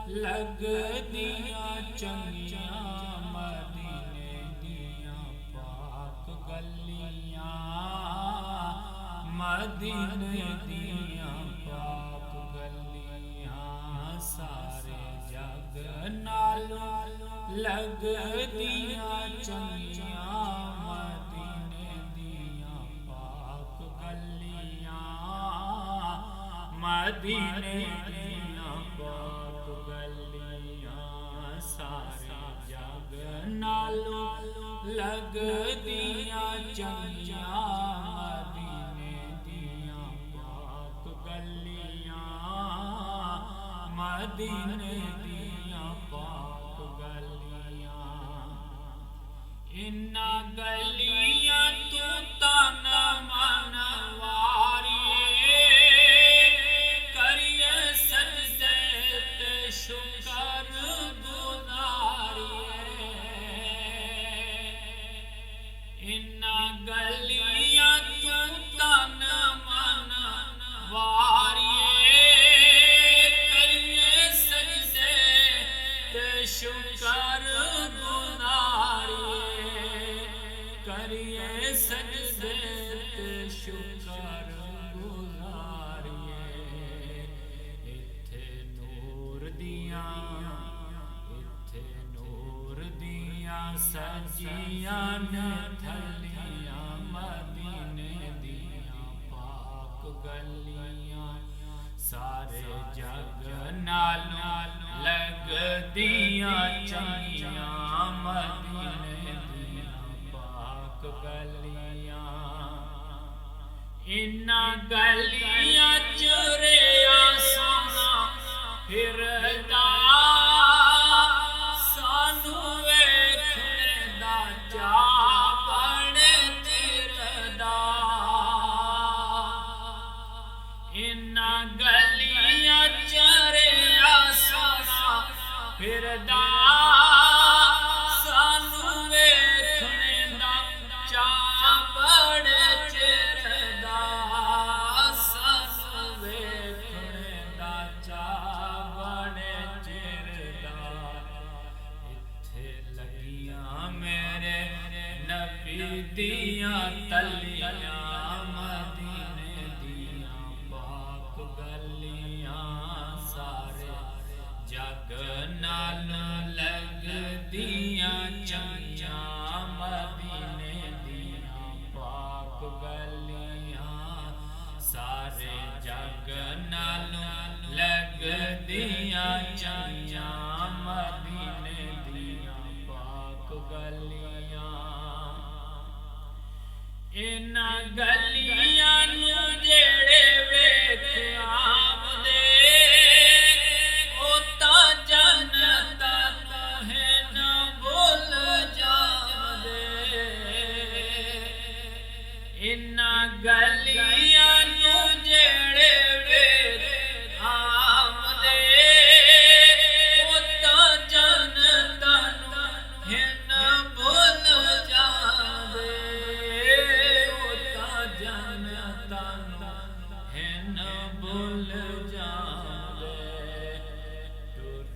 लगदियां चंगियां मदीने दियां पाक गलियां, मदीने दियां पाक गलियां। सारे जग नालों लगदियां चंगियां मदीने दियां पाक गलियां, मदीने दियां पाक गलियां। सारे जग नालों लगदियां चंगियां मदीने दियां पाक गलियां, मदीने दियां पाक गलियां। इन्ना गलियां तू तन मन वारिए, करिए सजदे ते शुकर गुजारिए। इन्ना गलियां तू तन मन वारिए, करिए सजदे ते शुकर गुजारिए, करिए सजदे ते शुकर गुजारिए। इत्थे नूर दियां, इत्थे नूर दियां सजियां ने थलियां मदीने दियां पाक गलियां। सारे जग नालों लगदियां चंगियां मदीने दियां पाक गलियां। इन्ना गलियां चुरिया सोना फिरदा, सानू वेखने दा चा बड़े चिरदा। इन्ना गलियां चुरिया सोना फिरदा, सानू वेखने दा चा बड़े चिरदा, सानू वेखने दा चा बड़े चिरदा। इत्थे लगियां मेरे नबी दियां तलियां मदीने दियां पाक गलियां। सारे जग नालों लगदियां चंगियां मदीने दियां पाक गलियां। सारे जग नालों लगदियां चंगियां मदीने दियां पाक गलियां। इन्ना गलियां नू जेड़े वेख आवदे, ओ तां जन्नत तुहे न भुल जावदे। इन्ना गलियां नू जेड़े वेख आवदे, ओ तां जन्नत तुहे न भुल जावदे, ओ तां जन्नत तुहे न भुल जावदे। टुर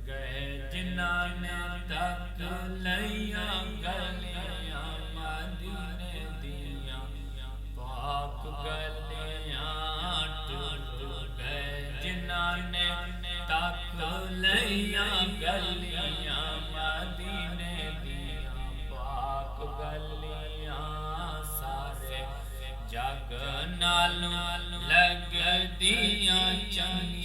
गए जिन्हां ने तक लइयां गलियां मदीने दियां पाक गलियां। टुर गए जिन्हां ने तक लइयां गलियां मदीने दियां पाक गलियां। सारे जग नालों लगदियां चंगियां